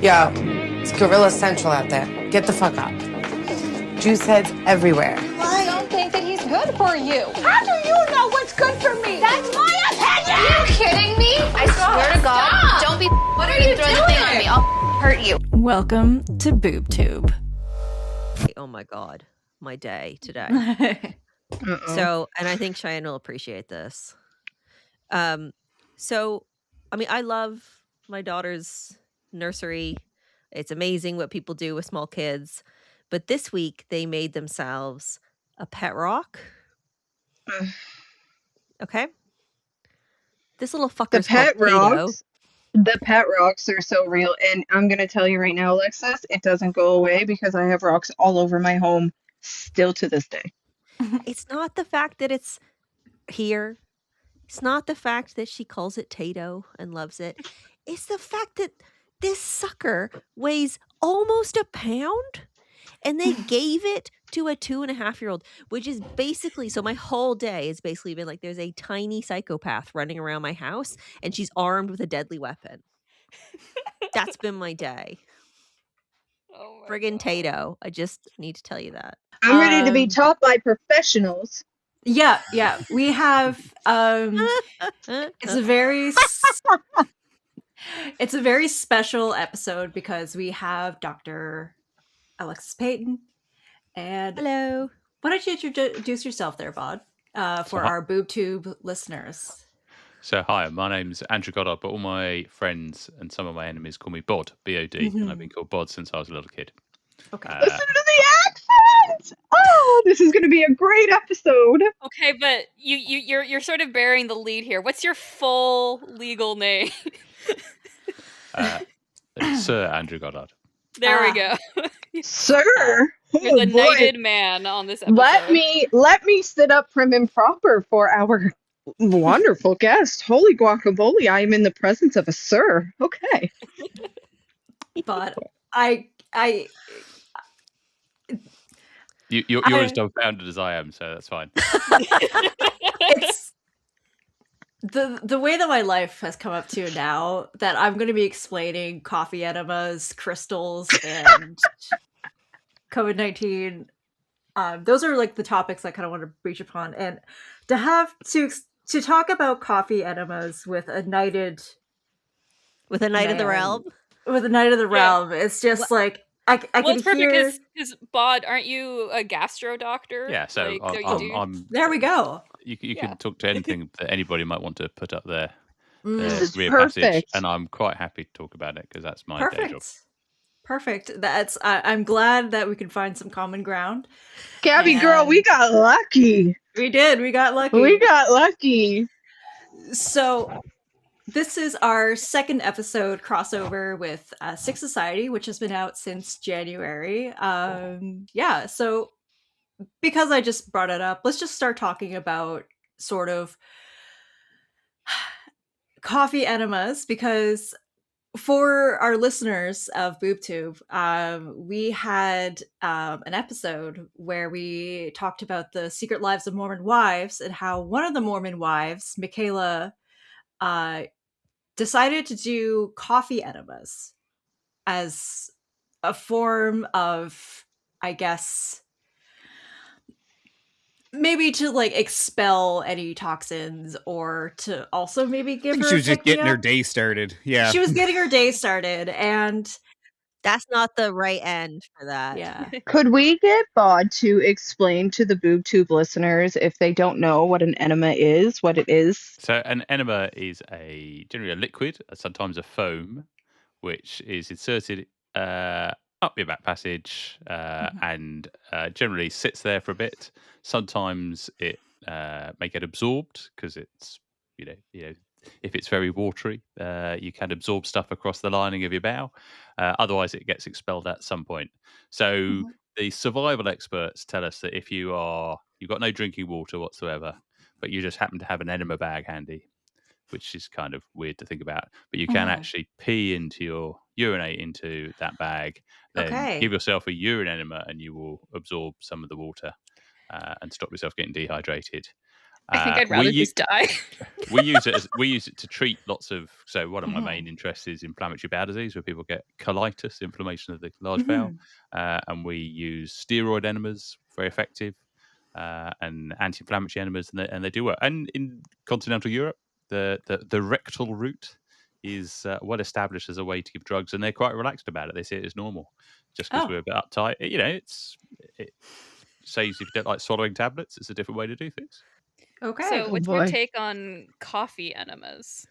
Yo, it's Gorilla Central out there. Get the fuck up. Juice heads everywhere. I don't think that he's good for you. How do you know what's good for me? That's my opinion! Are you kidding me? I swear to God, Stop! don't be What are you throw the thing on me. I'll hurt you. Welcome to BoobTube. Oh my God, my day today. So, and I think Chyenne will appreciate this. So, I mean, I love my daughter's nursery. It's amazing what people do with small kids. But this week they made themselves a pet rock. Okay. This little fucker's called Tato. The pet rocks are so real, and I'm gonna tell you right now, Alexis, it doesn't go away because I have rocks all over my home still to this day. It's not the fact that it's here. It's not the fact that she calls it Tato and loves it. It's the fact that this sucker weighs almost a pound, and they gave it to a 2.5-year-old, which is basically, so my whole day has basically been like, there's a tiny psychopath running around my house, and she's armed with a deadly weapon. That's been my day. Oh my Friggin' God. Tato. I just need to tell you that. I'm ready to be taught by professionals. Yeah. We have it's a very special episode because we have Dr. Alexis Paton. And Hello. why don't you introduce yourself there, Bod, for our BoobTube listeners? So, hi, my name's Andrew Goddard, but all my friends and some of my enemies call me Bod, B-O-D, and I've been called Bod since I was a little kid. Okay. Listen to the accent! Oh, this is going to be a great episode. Okay, but you're sort of bearing the lead here. What's your full legal name? Sir Andrew Goddard. There we go. Sir! You're the knighted man on this episode. Let me sit up prim and proper for our wonderful guest. Holy guacamole, I am in the presence of a sir. Okay. But You're as dumbfounded as I am, so that's fine. it's the way that my life has come up to now that I'm going to be explaining coffee enemas, crystals, and COVID-19. Those are like the topics I kind of want to breach upon, and to have to talk about coffee enemas with a knight of the realm. With a knight of the realm, it's just like I can it's perfect hear. because Bod, aren't you a gastro doctor? Yeah, so I'm There we go. You can talk to anything that anybody might want to put up their This is rear passage, perfect. and I'm quite happy to talk about it because that's my day job. Perfect. That's. I'm glad that we can find some common ground. Gabby, girl, we got lucky. We did. We got lucky. We got lucky. So, this is our second episode crossover with Sick Society, which has been out since January. So because I just brought it up, let's just start talking about sort of coffee enemas, because for our listeners of BoobTube, we had an episode where we talked about the secret lives of Mormon wives and how one of the Mormon wives, Michaela, decided to do coffee enemas as a form of, I guess, maybe to like expel any toxins, or to also maybe give her. She was just getting her day started. Yeah, she was getting her day started, and that's not the right end for that. Yeah. Could we get Bod to explain to the BoobTube listeners, if they don't know what an enema is, what it is? So an enema is generally a liquid, sometimes a foam, which is inserted up your back passage and generally sits there for a bit. Sometimes it may get absorbed because it's, you know, if it's very watery, you can absorb stuff across the lining of your bowel. Otherwise, it gets expelled at some point. So the survival experts tell us that if you've got no drinking water whatsoever, but you just happen to have an enema bag handy, which is kind of weird to think about, but you can actually urinate into that bag, then give yourself a urine enema and you will absorb some of the water and stop yourself getting dehydrated. I think I'd rather just die. we use it to treat lots of. So one of my main interests is inflammatory bowel disease, where people get colitis, inflammation of the large bowel, and we use steroid enemas, very effective, and anti-inflammatory enemas, and they do work. And in continental Europe, the rectal route is well established as a way to give drugs, and they're quite relaxed about it. They see it as normal, just because we're a bit uptight. It says if you don't like swallowing tablets, it's a different way to do things. Okay. So what's your take on coffee enemas?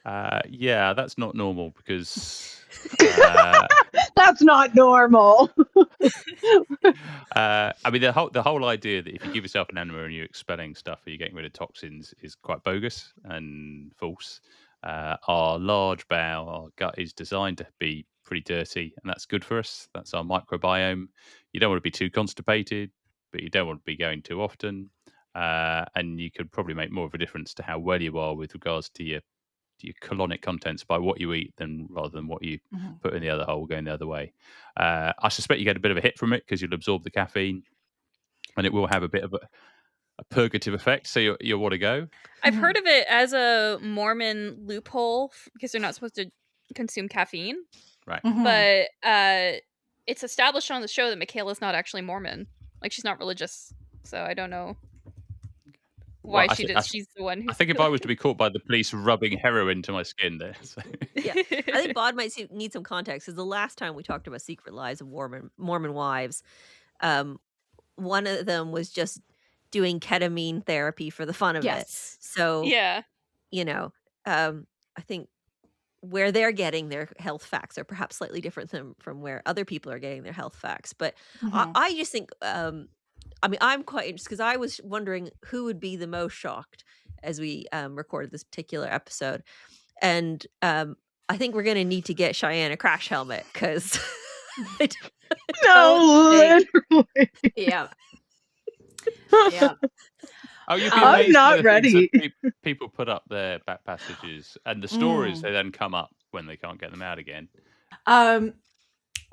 Yeah, that's not normal because that's not normal. I mean, the whole idea that if you give yourself an enema and you're expelling stuff or you're getting rid of toxins is quite bogus and false. Our large bowel, our gut is designed to be pretty dirty, and that's good for us. That's our microbiome. You don't want to be too constipated, but you don't want to be going too often. And you could probably make more of a difference to how well you are with regards to your colonic contents by what you eat rather than what you put in the other hole going the other way. I suspect you get a bit of a hit from it because you'll absorb the caffeine, and it will have a bit of a purgative effect, so you'll want to go. I've heard of it as a Mormon loophole because they're not supposed to consume caffeine. Right. But it's established on the show that Michaela's not actually Mormon. Like, she's not religious, so I don't know why she's the one who... I think if I was to be caught by the police rubbing heroin to my skin there. So. Yeah, I think Bod might need some context, because the last time we talked about secret lives of Mormon wives, one of them was just doing ketamine therapy for the fun of it. So, yeah, I think where they're getting their health facts are perhaps slightly different from where other people are getting their health facts. But I just think, I'm quite interested because I was wondering who would be the most shocked as we recorded this particular episode. And I think we're going to need to get Chyenne a crash helmet because... literally. Yeah. Yeah. Oh, I'm not ready. People put up their back passages and the stories they then come up when they can't get them out again.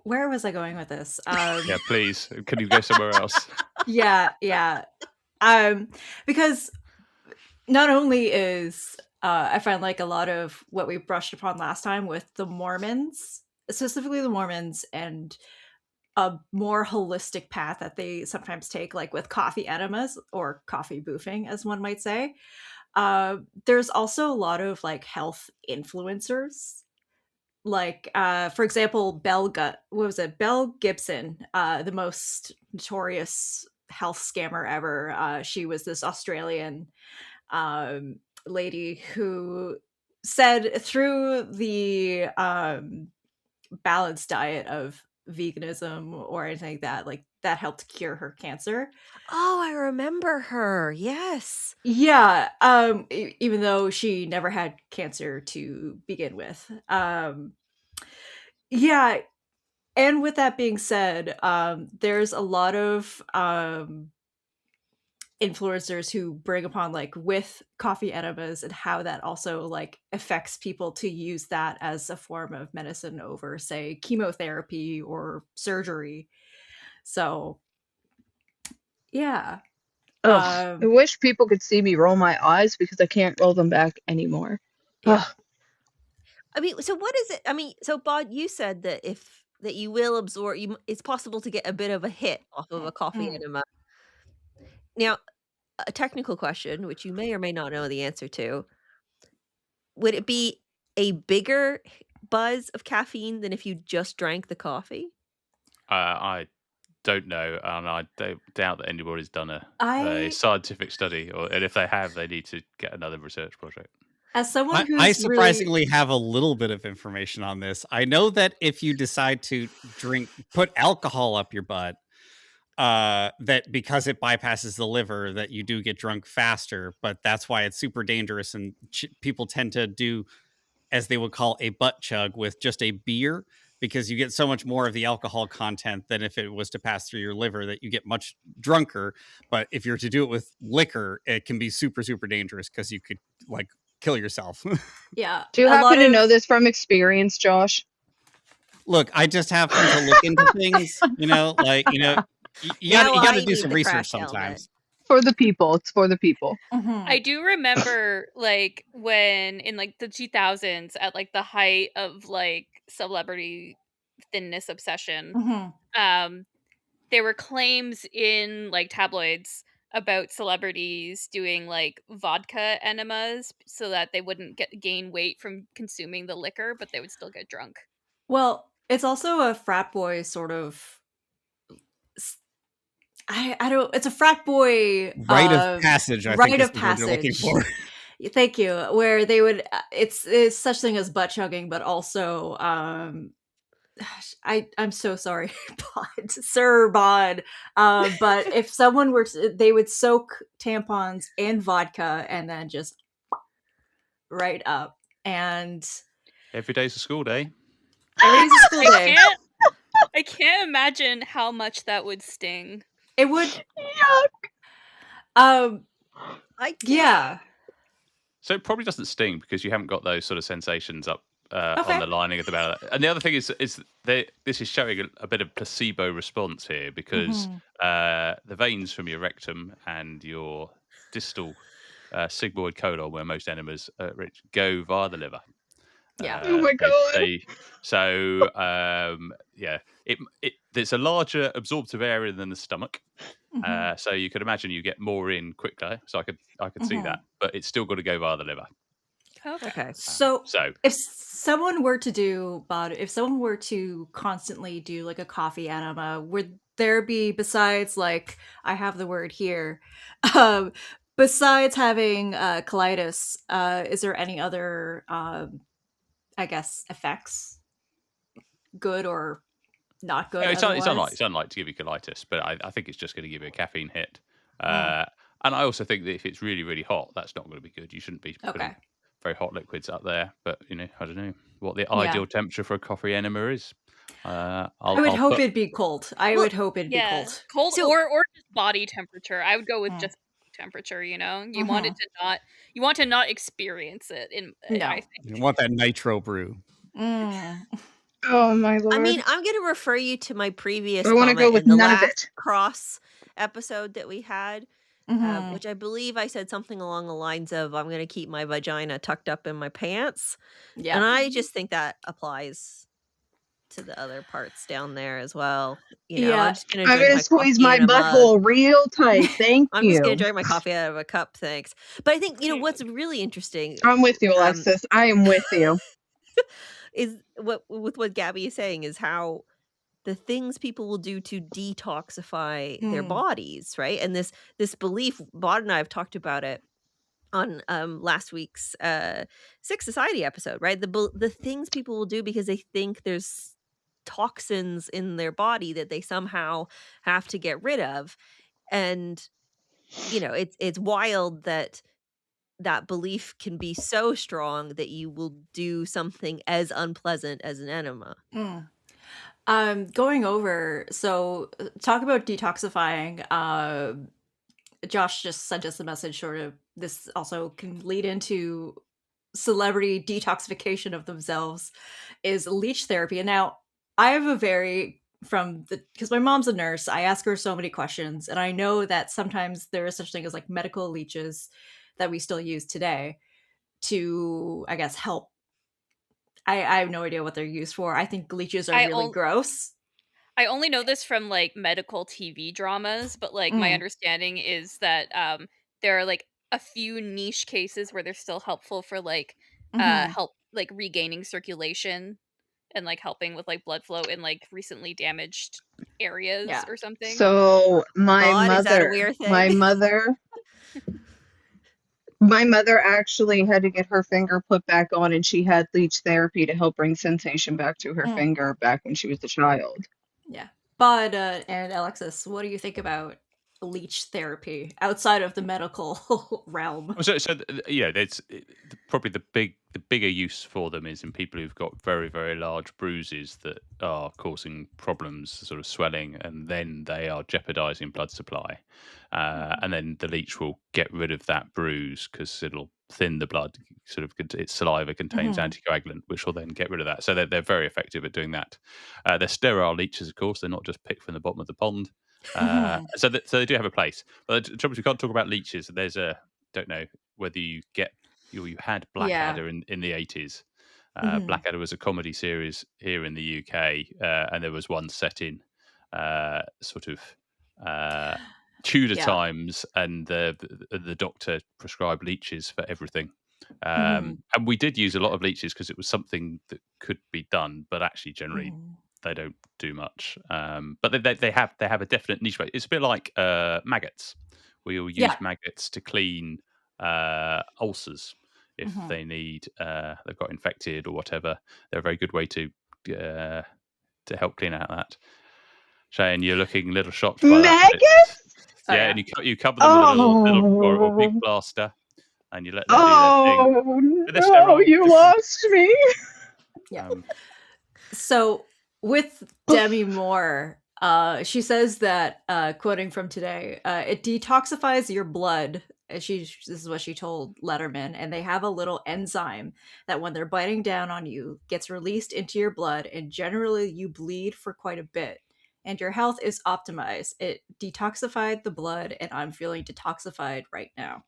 Where was I going with this? Yeah, please. Can you go somewhere else? Yeah. Because not only is I find like a lot of what we brushed upon last time with the Mormons, specifically the Mormons, and a more holistic path that they sometimes take, like with coffee enemas or coffee boofing, as one might say. There's also a lot of like health influencers. Like, for example, Belle Gibson, the most notorious health scammer ever. She was this Australian lady who said through the balanced diet of veganism or anything like that, like that helped cure her cancer. Oh, I remember her. Yes. Yeah. Even though she never had cancer to begin with. Yeah. And with that being said, there's a lot of influencers who bring upon like with coffee enemas and how that also like affects people to use that as a form of medicine over, say, chemotherapy or surgery. So yeah. I wish people could see me roll my eyes because I can't roll them back anymore. Yeah. I mean, so what is it? I mean, so Bod, you said that that you will absorb, it's possible to get a bit of a hit off of a coffee enema. Now, a technical question, which you may or may not know the answer to, would it be a bigger buzz of caffeine than if you just drank the coffee? I don't know, and I doubt that anybody's done a scientific study, and if they have, they need to get another research project. As someone who's I surprisingly have a little bit of information on this. I know that if you decide to put alcohol up your butt, that because it bypasses the liver, that you do get drunk faster, but that's why it's super dangerous. And people tend to do, as they would call, a butt chug with just a beer, because you get so much more of the alcohol content than if it was to pass through your liver, that you get much drunker. But if you're to do it with liquor, it can be super, super dangerous because you could like kill yourself. Yeah. Do you happen to know this from experience, Josh? Look, I just happen to look into things, you got to do some research sometimes. for the people. It's for the people. I do remember like when in like the 2000s at like the height of like celebrity thinness obsession, there were claims in like tabloids about celebrities doing like vodka enemas so that they wouldn't gain weight from consuming the liquor, but they would still get drunk. Well, it's also a frat boy sort of. I don't. It's a frat boy rite of passage. Rite of passage. Thank you. Where they would. It's such thing as butt chugging, but also. I'm so sorry, Sir Bod. But if someone were to, they would soak tampons in vodka and then just right up. And every day's a school day. Every day's a school day. I can't imagine how much that would sting. It would. Yuck. Yeah. So it probably doesn't sting because you haven't got those sort of sensations up on the lining of the belly. And the other thing is this is showing a bit of placebo response here because the veins from your rectum and your distal sigmoid colon, where most enemas rich, go via the liver. Yeah. Oh my god. There's a larger absorptive area than the stomach. So you could imagine you get more in quicker. So I could see that, but it's still got to go via the liver. Okay. So if someone were to constantly do like a coffee enema, would there be, besides like I have the word here, besides having colitis, is there any other I guess effects, good or not good? It's unlike to give you colitis, but I think it's just going to give you a caffeine hit. And I also think that if it's really, really hot, that's not going to be good. You shouldn't be putting very hot liquids up there. But I don't know what the ideal temperature for a coffee enema is. I would hope it'd be cold. I would hope it'd be cold. Or just body temperature. I would go with just temperature. You want it to not experience it. I think you want that nitro brew. Oh my lord! I mean, I'm going to refer you to my previous. I want to go with none of it. Cross episode that we had, which I believe I said something along the lines of, "I'm going to keep my vagina tucked up in my pants." Yeah, and I just think that applies to the other parts down there as well. I'm going to squeeze my butthole real tight. Thank you. I'm just going to drink my coffee out of a cup. Thanks. But I think what's really interesting. I'm with you, Alexis. I am with you. Is what Gabby is saying is how the things people will do to detoxify their bodies, right? And this belief, Bod and I have talked about it on last week's Sick Society episode, right? The things people will do because they think there's toxins in their body that they somehow have to get rid of, and it's wild that belief can be so strong that you will do something as unpleasant as an enema. Going over, so talk about detoxifying. Josh just sent us a message, sort of, this also can lead into celebrity detoxification of themselves, is leech therapy. And now I have because my mom's a nurse, I ask her so many questions, and I know that sometimes there is such thing as like medical leeches that we still use today to, I guess, help. I have no idea what they're used for. I think leeches are really gross. I only know this from like medical TV dramas, but like my understanding is that there are like a few niche cases where they're still helpful for like help like regaining circulation and like helping with like blood flow in like recently damaged areas or something. So my mother actually had to get her finger put back on, and she had leech therapy to help bring sensation back to her finger back when she was a child. Yeah. But and Alexis, what do you think about leech therapy outside of the medical realm? So there's probably the bigger use for them is in people who've got very, very large bruises that are causing problems, sort of swelling, and then they are jeopardizing blood supply. And then the leech will get rid of that bruise because it'll thin the blood. Sort of, its saliva contains anticoagulant, which will then get rid of that. So they're very effective at doing that. They're sterile leeches, of course. They're not just picked from the bottom of the pond. So they do have a place. But the trouble is we can't talk about leeches. There's don't know whether you had Blackadder in the 80s. Blackadder was a comedy series here in the UK, and there was one set in sort of Tudor times, and the doctor prescribed leeches for everything. And we did use a lot of leeches because it was something that could be done, but actually generally they don't do much. But they have a definite niche. It's a bit like maggots. We all use maggots to clean ulcers if they need they've got infected or whatever. They're a very good way to help clean out that. Chyenne, you're looking a little shocked by that. Maggots? Yeah, and you cover them with a little or a big plaster, and you let them do their thing. No, you lost me. Yeah. So with Demi Moore, she says that, quoting from today, it detoxifies your blood. This is what she told Letterman, and they have a little enzyme that when they're biting down on you gets released into your blood, and generally you bleed for quite a bit, and your health is optimized. It detoxified the blood, and I'm feeling detoxified right now.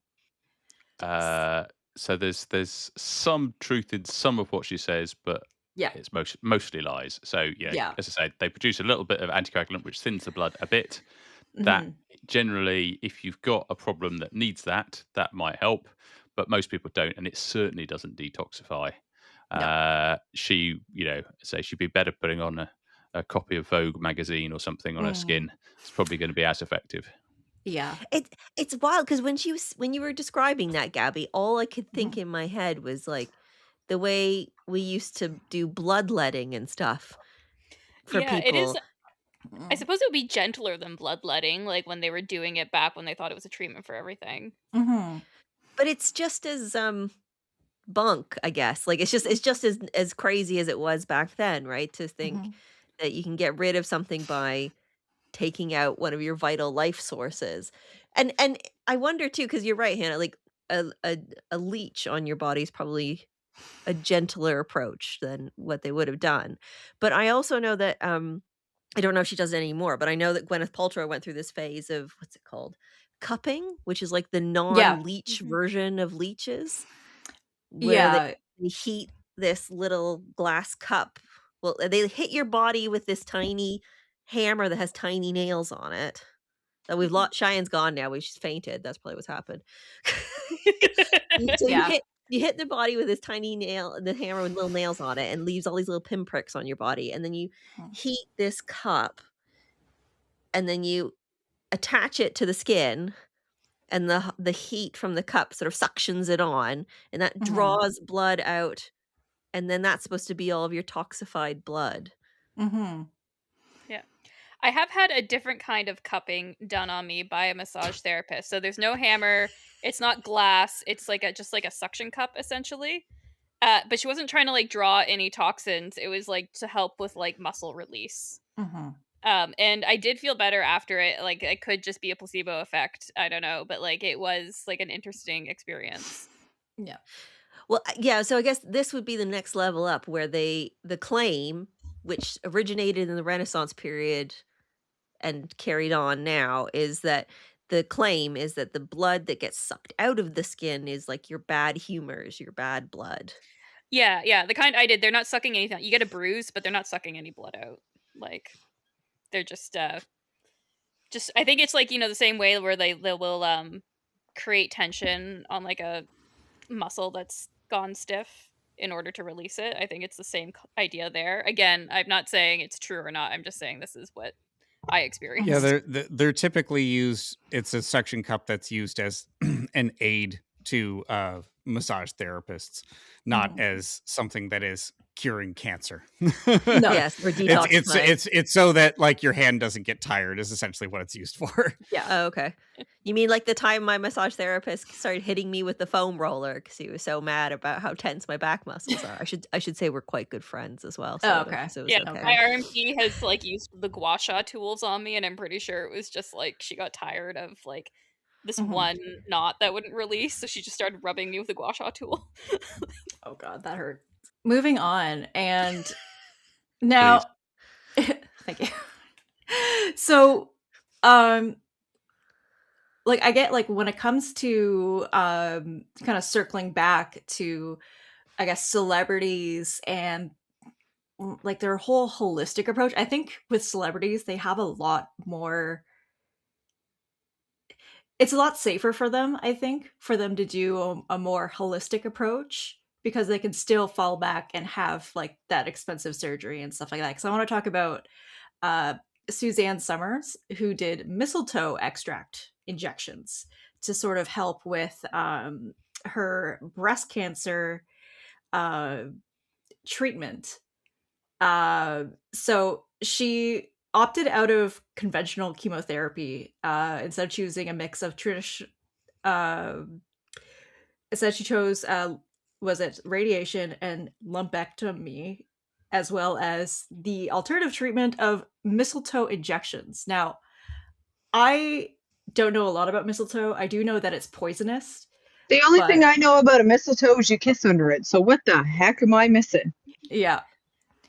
So there's some truth in some of what she says, but it's mostly lies. So as I said, they produce a little bit of anticoagulant which thins the blood a bit. That generally, if you've got a problem that needs that might help, but most people don't, and it certainly doesn't detoxify. She, say she'd be better putting on a copy of Vogue magazine or something on her skin. It's probably going to be as effective. Yeah, it's wild because when you were describing that, Gabby, all I could think in my head was like the way we used to do bloodletting and stuff for people. It is. I suppose it would be gentler than bloodletting, like when they were doing it back when they thought it was a treatment for everything. But it's just as bunk, I guess. Like it's just as crazy as it was back then, right? To think that you can get rid of something by taking out one of your vital life sources. And I wonder too, because you're right, Hannah, like a leech on your body is probably a gentler approach than what they would have done. But I also know that I don't know if she does it anymore, but I know that Gwyneth Paltrow went through this phase of what's it called? Cupping, which is like the non-leech version of leeches. Where they heat this little glass cup. Well, they hit your body with this tiny hammer that has tiny nails on it. That we've lost. Cheyenne's gone now. She's fainted. That's probably what's happened. You hit the body with this tiny nail, the hammer with little nails on it, and leaves all these little pinpricks on your body. And then you heat this cup, and then you attach it to the skin, and the heat from the cup sort of suctions it on, and that draws blood out, and then that's supposed to be all of your toxified blood. Yeah. I have had a different kind of cupping done on me by a massage therapist. So there's no hammer. It's not glass. It's like just like a suction cup essentially. But she wasn't trying to like draw any toxins. It was like to help with like muscle release. And I did feel better after it. Like it could just be a placebo effect. I don't know, but like it was like an interesting experience. Yeah. Well, yeah. So I guess this would be the next level up, where the claim, which originated in the Renaissance period and carried on now, is that the claim is that the blood that gets sucked out of the skin is like your bad humors, your bad blood. Yeah. The kind I did, they're not sucking anything. You get a bruise, but they're not sucking any blood out. Like they're just I think it's like, the same way where they will create tension on like a muscle that's gone stiff in order to release it. I think it's the same idea there. Again, I'm not saying it's true or not. I'm just saying this is what I experienced. Yeah, they're typically used. It's a suction cup that's used as an aid to massage therapists, not as something that is curing cancer. Yes, or detoxifying. It's so that like your hand doesn't get tired is essentially what it's used for. Yeah. Oh, okay. You mean like the time my massage therapist started hitting me with the foam roller because he was so mad about how tense my back muscles are. I should say we're quite good friends as well. So okay. So yeah, okay. My RMP has like used the gua sha tools on me, and I'm pretty sure it was just like she got tired of like this one knot that wouldn't release, so she just started rubbing me with a gua sha tool. Oh god, that hurt. Moving on, and now thank you. So Like I get like when it comes to kind of circling back to I guess celebrities and like their whole holistic approach. I think with celebrities they have a lot more, it's a lot safer for them, I think, for them to do a more holistic approach because they can still fall back and have like that expensive surgery and stuff like that. Because I want to talk about uh, Suzanne Summers, who did mistletoe extract injections to sort of help with her breast cancer uh, treatment. So she opted out of conventional chemotherapy. Instead choosing a mix of traditional. Instead, she chose was it radiation and lumpectomy, as well as the alternative treatment of mistletoe injections. Now, I don't know a lot about mistletoe. I do know that it's poisonous. The only But- thing I know about a mistletoe is you kiss under it. So what the heck am I missing? Yeah.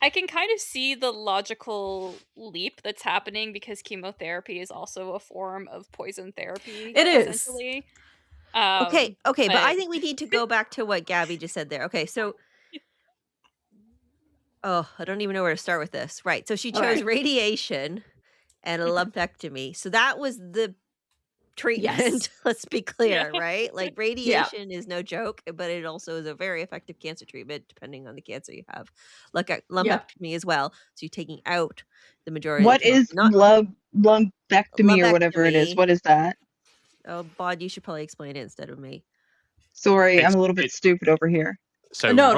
I can kind of see the logical leap that's happening because chemotherapy is also a form of poison therapy. It is. Essentially. Okay, but I but- think we need to go back to what Gabby just said there. Okay, so I don't even know where to start with this. Right. So she chose Alright. radiation and a lumpectomy. So that was the treatment. Yes. Let's be clear, Yeah. right? Like radiation is no joke, but it also is a very effective cancer treatment depending on the cancer you have. Like a lumpectomy as well. So you're taking out the majority. What of the is lumpectomy or whatever it is? Lumpectomy. What is that? Oh, Bod, you should probably explain it instead of me. Sorry, I'm It's- a little bit it's- stupid over here. So No,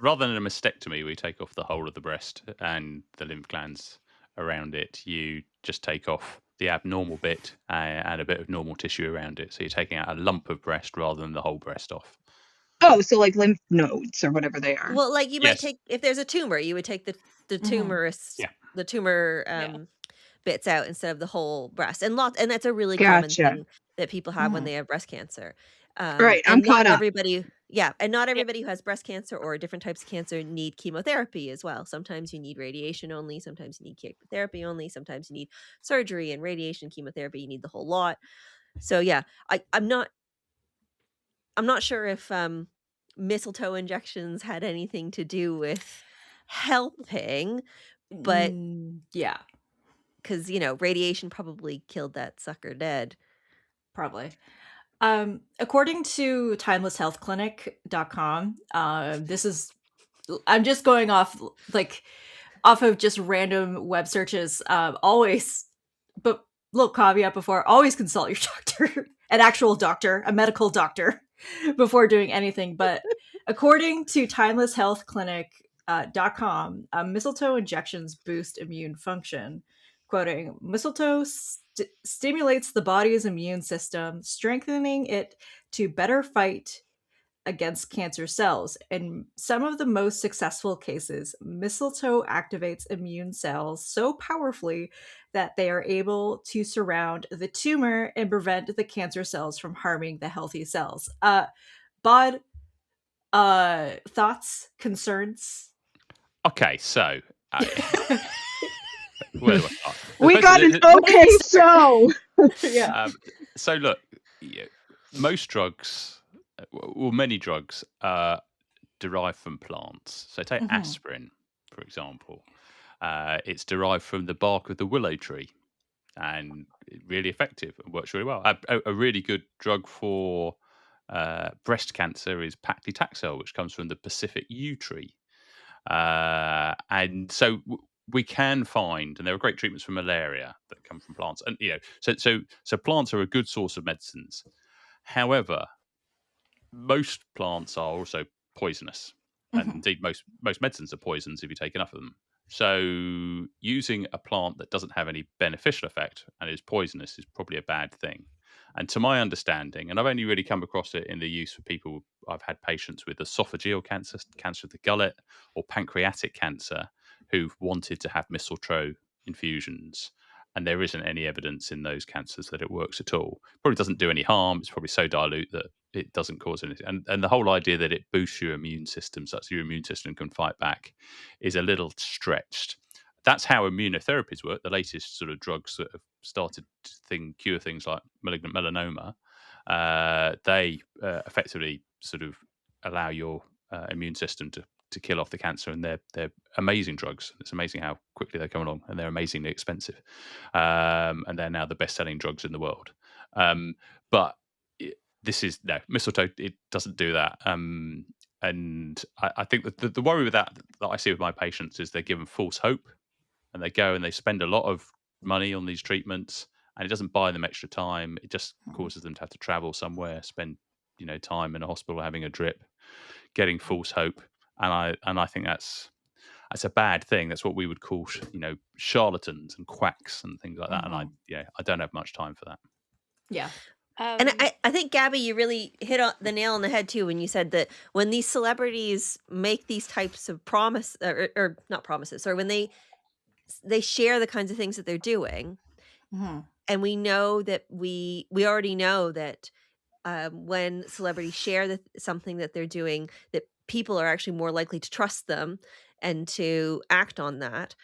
rather than a mastectomy, we take off the whole of the breast and the lymph glands around it. You just take off the abnormal bit and a bit of normal tissue around it. So you're taking out a lump of breast rather than the whole breast off. Oh, so like lymph nodes or whatever they are. Well, like you might Yes. take, if there's a tumor, you would take the tumorous, Yeah. the tumor Yeah. bits out instead of the whole breast. And that's a really common Gotcha. thing that people have when Mhm. they have breast cancer. Right, I'm and not caught up. everybody, and not everybody who has breast cancer or different types of cancer need chemotherapy as well. Sometimes you need radiation only, sometimes you need chemotherapy only, sometimes you need surgery and radiation, chemotherapy, you need the whole lot. So yeah, I'm not sure if mistletoe injections had anything to do with helping, but yeah, because radiation probably killed that sucker dead. probably. According to timelesshealthclinic.com, this is, I'm just going off of just random web searches. Always, but little caveat before, always consult your doctor, an actual doctor, a medical doctor, before doing anything. But according to timelesshealthclinic.com, mistletoe injections boost immune function. Quoting, mistletoe stimulates the body's immune system, strengthening it to better fight against cancer cells. In some of the most successful cases, mistletoe activates immune cells so powerfully that they are able to surround the tumor and prevent the cancer cells from harming the healthy cells. Bod, thoughts, concerns? Okay, so where do I start? We First, got an okay show. Yeah. So look, most drugs, well, many drugs are derived from plants. So take aspirin, for example. It's derived from the bark of the willow tree, and really effective and works really well. A really good drug for breast cancer is paclitaxel, which comes from the Pacific yew tree. And so we can find, and there are great treatments for malaria that come from plants, and so plants are a good source of medicines. However, most plants are also poisonous, and indeed most medicines are poisons if you take enough of them. So using a plant that doesn't have any beneficial effect and is poisonous is probably a bad thing. And to my understanding, and I've only really come across it in the use for people, I've had patients with esophageal cancer, cancer of the gullet, or pancreatic cancer who've wanted to have mistletoe infusions. And there isn't any evidence in those cancers that it works at all. Probably doesn't do any harm. It's probably so dilute that it doesn't cause anything. And the whole idea that it boosts your immune system such that your immune system can fight back is a little stretched. that's how immunotherapies work. The latest sort of drugs that have started to cure things like malignant melanoma, they effectively sort of allow your immune system to kill off the cancer, and they're amazing drugs. It's amazing how quickly they come along, and they're amazingly expensive, and they're now the best-selling drugs in the world. But this is mistletoe. It doesn't do that. And I think that the worry with that I see with my patients is they're given false hope, and they go and they spend a lot of money on these treatments, and it doesn't buy them extra time. It just causes them to have to travel somewhere, spend time in a hospital having a drip, getting false hope, and I think that's a bad thing. That's what we would call charlatans and quacks and things like that. And I don't have much time for that. Yeah. And I think, Gabby, you really hit on the nail on the head too when you said that when these celebrities make these types of promise or not promises, or when they share the kinds of things that they're doing, and we know that we already know that when celebrities share something that they're doing, that people are actually more likely to trust them and to act on that,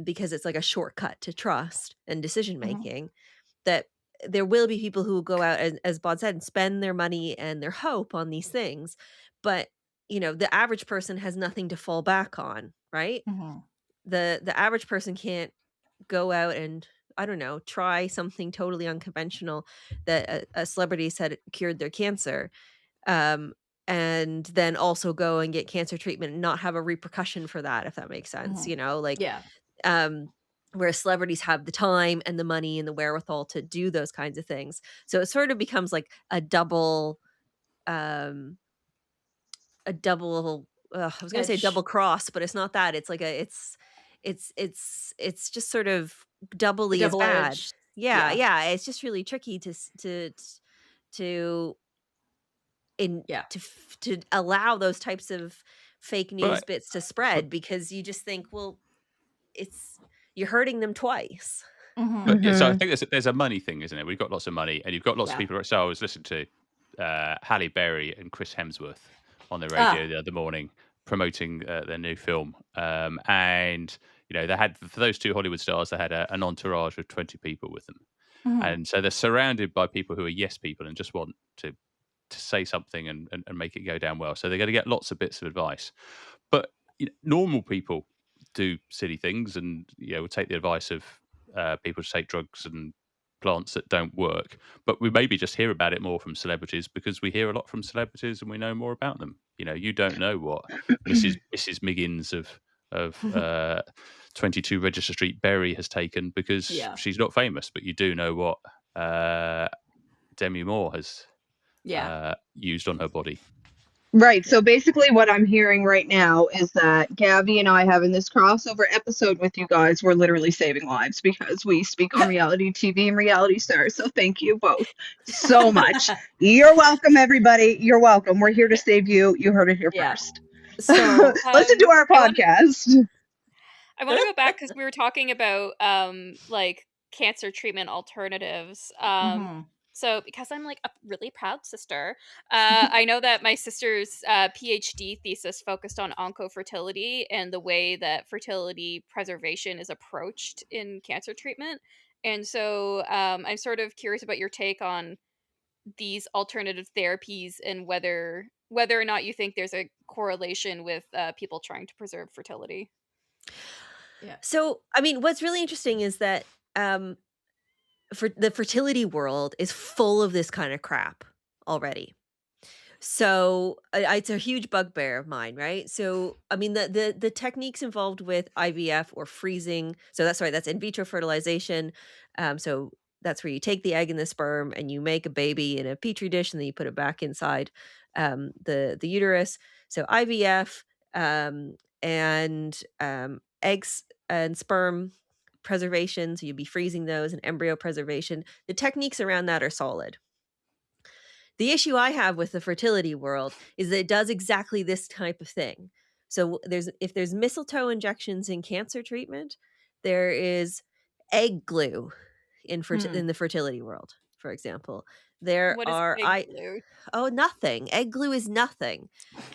because it's like a shortcut to trust and decision making. That there will be people who will go out, as Bod said, and spend their money and their hope on these things. But, the average person has nothing to fall back on, right? The average person can't go out and, I don't know, try something totally unconventional that a celebrity said cured their cancer, and then also go and get cancer treatment and not have a repercussion for that, if that makes sense. Where celebrities have the time and the money and the wherewithal to do those kinds of things. So it sort of becomes like a double, I was going to say double cross, but it's not that. It's like it's just sort of doubly as bad. Yeah. It's just really tricky to allow those types of fake news bits to spread, because you just think, well, you're hurting them twice. But so I think there's a money thing, isn't it? We've got lots of money, and you've got lots of people. So I was listening to Halle Berry and Chris Hemsworth on the radio the other morning promoting their new film, and they had, for those two Hollywood stars, they had an entourage of 20 people with them, and so they're surrounded by people who are yes people and just want to say something and make it go down well. So they're going to get lots of bits of advice, but normal people do silly things, and we'll take the advice of people to take drugs and plants that don't work. But we maybe just hear about it more from celebrities because we hear a lot from celebrities and we know more about them. You don't know what Mrs. Miggins of 22 Register Street, Bury has taken because she's not famous, but you do know what Demi Moore has used on her body. Right. So basically what I'm hearing right now is that Gabby and I having this crossover episode with you guys, we're literally saving lives because we speak on reality TV and reality stars. So thank you both so much. You're welcome, everybody. You're welcome. We're here to save you. You heard it here first. So listen to our podcast. I want to go back because we were talking about like cancer treatment alternatives. So because I'm like a really proud sister, I know that my sister's PhD thesis focused on oncofertility and the way that fertility preservation is approached in cancer treatment. And so I'm sort of curious about your take on these alternative therapies and whether or not you think there's a correlation with people trying to preserve fertility. Yeah. So, I mean, what's really interesting is that for the fertility world is full of this kind of crap already. So it's a huge bugbear of mine, right? So, I mean, the techniques involved with IVF or freezing. So that's right. That's in vitro fertilization. So that's where you take the egg and the sperm and you make a baby in a petri dish and then you put it back inside the uterus. So IVF and eggs and sperm preservation, so you'd be freezing those, and embryo preservation. The techniques around that are solid. The issue I have with the fertility world is that it does exactly this type of thing. So if there's mistletoe injections in cancer treatment, there is egg glue in the fertility world. for example. There What is are egg glue? nothing. Egg glue is nothing.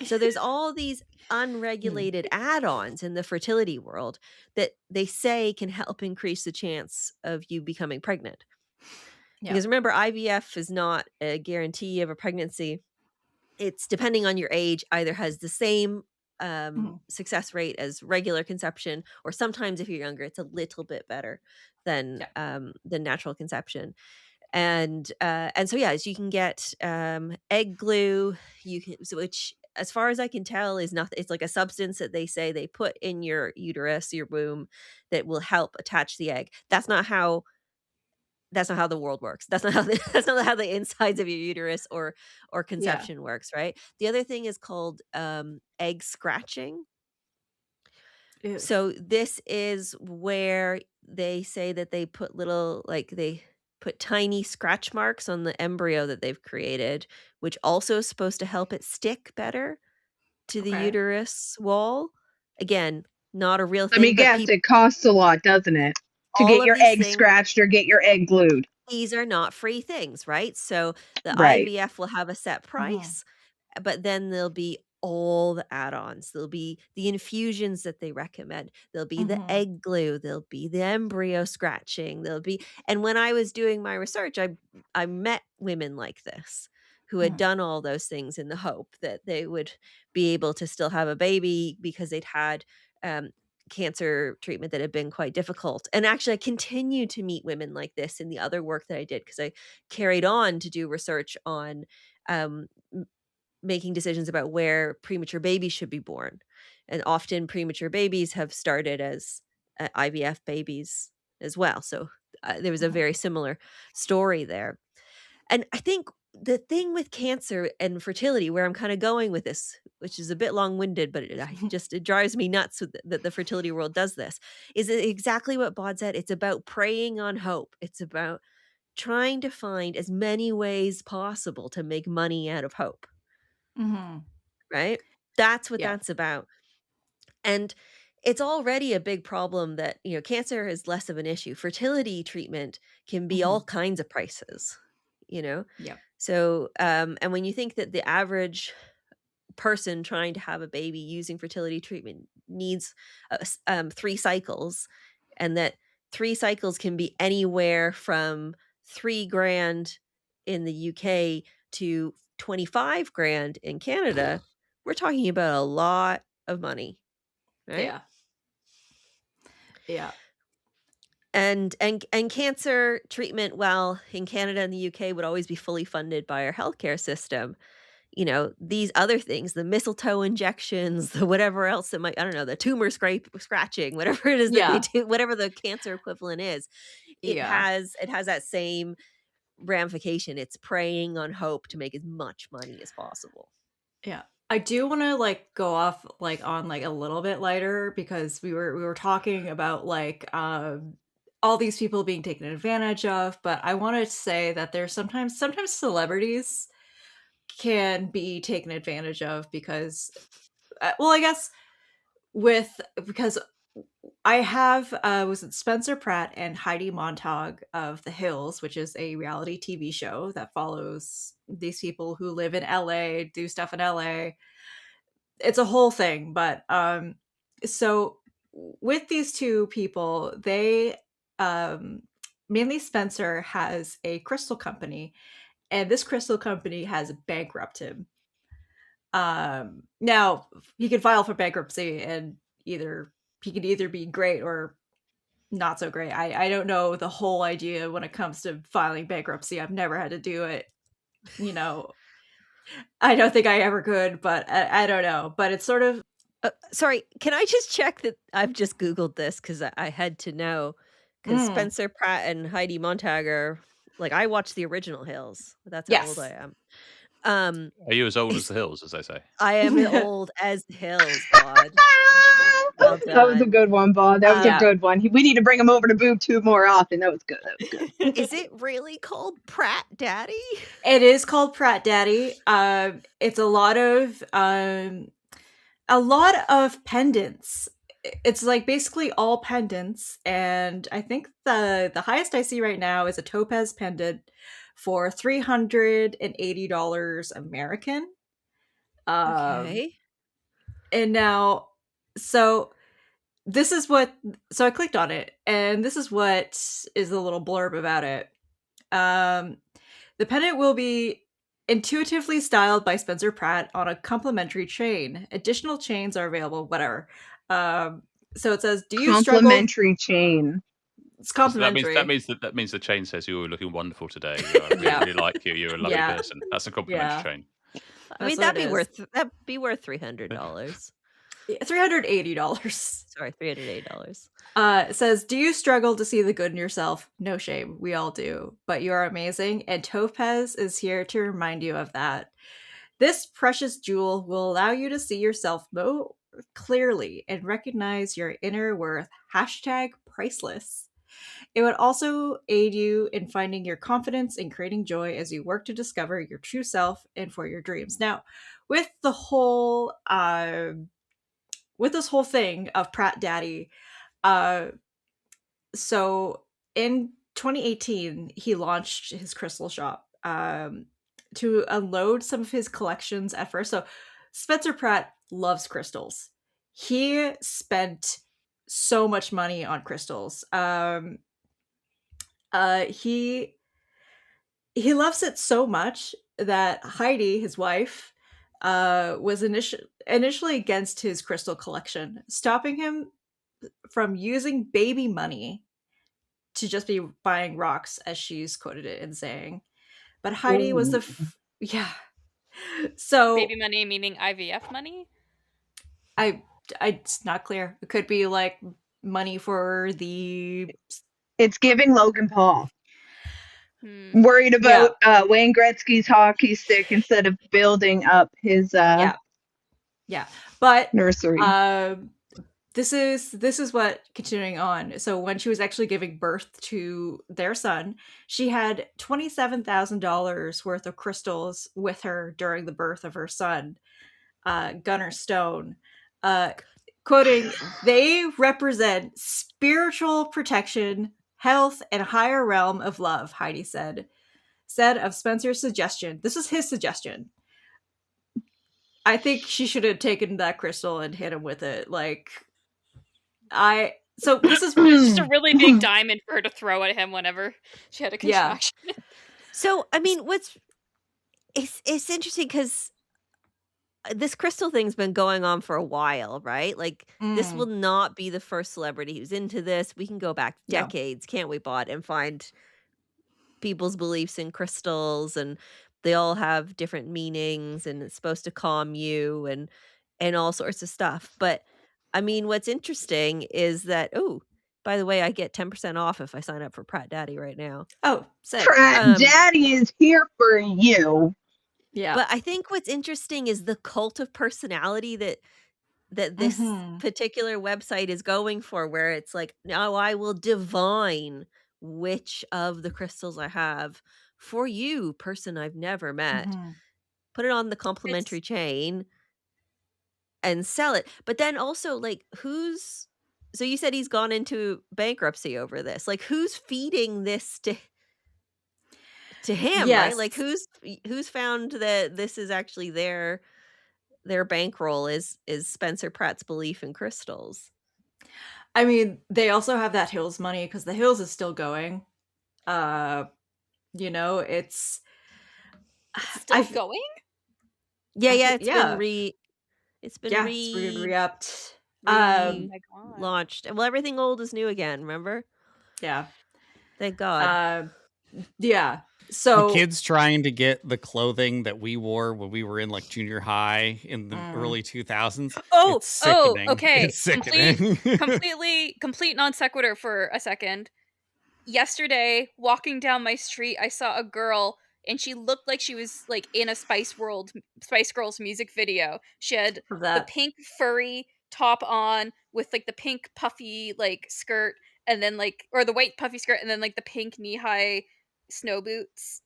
So there's all these unregulated add-ons in the fertility world that they say can help increase the chance of you becoming pregnant. Yeah. Because remember, IVF is not a guarantee of a pregnancy. It's depending on your age, either has the same success rate as regular conception, or sometimes if you're younger, it's a little bit better than natural conception. And so so you can get egg glue. You can, which as far as I can tell is nothing. It's like a substance that they say they put in your uterus, your womb, that will help attach the egg. That's not how the world works. That's not how the insides of your uterus or conception works, right? The other thing is called egg scratching. Ew. So this is where they say that they put they put tiny scratch marks on the embryo that they've created, which also is supposed to help it stick better to the uterus wall. Again, not a real thing. Let me guess, it costs a lot, doesn't it? To get your egg scratched or get your egg glued. These are not free things, right? So the Right. IVF will have a set price, but then there'll be all the add-ons. There'll be the infusions that they recommend. There'll be the egg glue. There'll be the embryo scratching. And when I was doing my research, I met women like this who had done all those things in the hope that they would be able to still have a baby because they'd had cancer treatment that had been quite difficult. And actually, I continue to meet women like this in the other work that I did, because I carried on to do research on making decisions about where premature babies should be born. And often premature babies have started as IVF babies as well. So there was a very similar story there. And I think the thing with cancer and fertility, where I'm kind of going with this, which is a bit long-winded, but it drives me nuts that the fertility world does this, is exactly what Bod said. It's about preying on hope. It's about trying to find as many ways possible to make money out of hope. Right? That's what that's about. And it's already a big problem that, cancer is less of an issue. Fertility treatment can be all kinds of prices, Yeah. So, and when you think that the average person trying to have a baby using fertility treatment needs 3 cycles, and that 3 cycles can be anywhere from $3,000 in the UK to 25 grand in Canada, we're talking about a lot of money, right? Yeah. And cancer treatment, well, in Canada and the UK, would always be fully funded by our healthcare system. These other things, the mistletoe injections, the whatever else that might, I don't know, the tumor scratching, whatever it is that they do, whatever the cancer equivalent is, it has that same ramification. It's preying on hope to make as much money as possible. Yeah. I do want to go off on a little bit lighter, because we were talking about all these people being taken advantage of, but I wanted to say that there's sometimes celebrities can be taken advantage of because I guess because I have was it Spencer Pratt and Heidi Montag of The Hills, which is a reality TV show that follows these people who live in LA, do stuff in LA. It's a whole thing, but so with these two people, they mainly Spencer has a crystal company, and this crystal company has bankrupted him. Now he could file for bankruptcy, and he could either be great or not so great. I don't know the whole idea when it comes to filing bankruptcy. I've never had to do it. I don't think I ever could, but I don't know. But it's sort of... sorry, can I just check that I've just Googled this, because I had to know, because Spencer Pratt and Heidi Montag are, I watched the original Hills. That's how old I am. Are you as old as the Hills, as they say? I am old as the Hills, Bod. Well that was a good one, Bod. That was a good one. We need to bring him over to BoobTube more often. That was good. Is it really called Pratt Daddy? It is called Pratt Daddy. It's a lot of pendants. It's basically all pendants, and I think the highest I see right now is a topaz pendant for $380 American. Okay. And now, so this is what, so I clicked on it, and this is what is the little blurb about it. The pendant will be intuitively styled by Spencer Pratt on a complimentary chain. Additional chains are available, whatever. So it says, do you struggle? Complimentary chain. It's complimentary. That means the chain says you're looking wonderful today. I really like you. You're a lovely person. That's a complimentary chain. I mean, that'd be worth $300. $380. Sorry, $380. It says, do you struggle to see the good in yourself? No shame. We all do. But you are amazing, and Topaz is here to remind you of that. This precious jewel will allow you to see yourself more clearly and recognize your inner worth. #priceless. It would also aid you in finding your confidence and creating joy as you work to discover your true self and for your dreams. Now, with the whole with this whole thing of Pratt Daddy, so in 2018 he launched his crystal shop to unload some of his collections at first. So Spencer Pratt loves crystals. He spent so much money on crystals. He loves it so much that Heidi, his wife, was initially against his crystal collection, stopping him from using baby money to just be buying rocks, as she's quoted it in saying. But Heidi was the so baby money meaning IVF money? It's not clear. It could be like money for the. It's giving Logan Paul. Worried about Wayne Gretzky's hockey stick instead of building up his but nursery. This is what, continuing on. So when she was actually giving birth to their son, she had $27,000 worth of crystals with her during the birth of her son, Gunnar Stone. Quoting, "They represent spiritual protection, health, and higher realm of love," Heidi said of Spencer's suggestion. This is his suggestion. I think she should have taken that crystal and hit him with it. So this is just a really big diamond for her to throw at him whenever she had a contraction. Yeah. So, I mean, it's interesting because this crystal thing's been going on for a while, right? This will not be the first celebrity who's into this. We can go back decades, can't we, Bot, and find people's beliefs in crystals, and they all have different meanings, and it's supposed to calm you and all sorts of stuff. But I mean, what's interesting is that, by the way, I get 10% off if I sign up for Pratt Daddy right now. Oh, sick. Pratt Daddy is here for you. Yeah. But I think what's interesting is the cult of personality that this particular website is going for, where it's like, now I will divine which of the crystals I have for you, person I've never met. Put it on the complimentary chain and sell it. But then also, so you said he's gone into bankruptcy over this. Who's feeding this to him, yes. Right? Who's found that this is actually their bankroll is Spencer Pratt's belief in crystals. I mean, they also have that Hills money because the Hills is still going. It's still going. It's been re-upped. Launched. Well, everything old is new again. Remember? Yeah. Thank God. Yeah. So the kids trying to get the clothing that we wore when we were in junior high in the early 2000s. Okay. It's sickening. Complete non sequitur for a second. Yesterday, walking down my street, I saw a girl, and she looked like she was in a Spice Girls music video. She had the pink furry top on with the pink puffy skirt, and then or the white puffy skirt, and then the pink knee-high snow boots.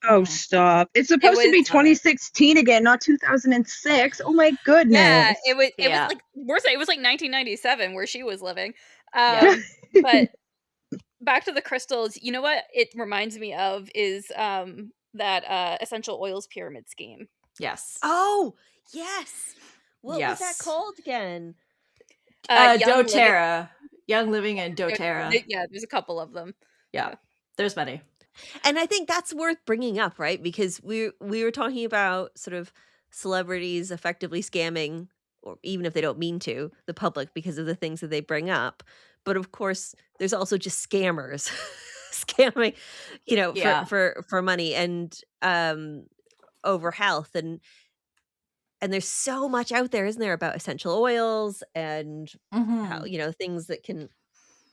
Oh, stop. It's supposed to be 2016 again, not 2006. Oh my goodness. Yeah, it was worse. It was 1997 where she was living. But back to the crystals. You know what it reminds me of is that essential oils pyramid scheme. Yes. Oh, yes. What was that Yes. called again? doTERRA. Young Living and doTERRA. Yeah, there's a couple of them. Yeah, there's many. And I think that's worth bringing up, right? Because we were talking about sort of celebrities effectively scamming, or even if they don't mean to, the public because of the things that they bring up. But of course, there's also just scammers scamming, Yeah. for money and over health, and there's so much out there, isn't there, about essential oils and how, things that can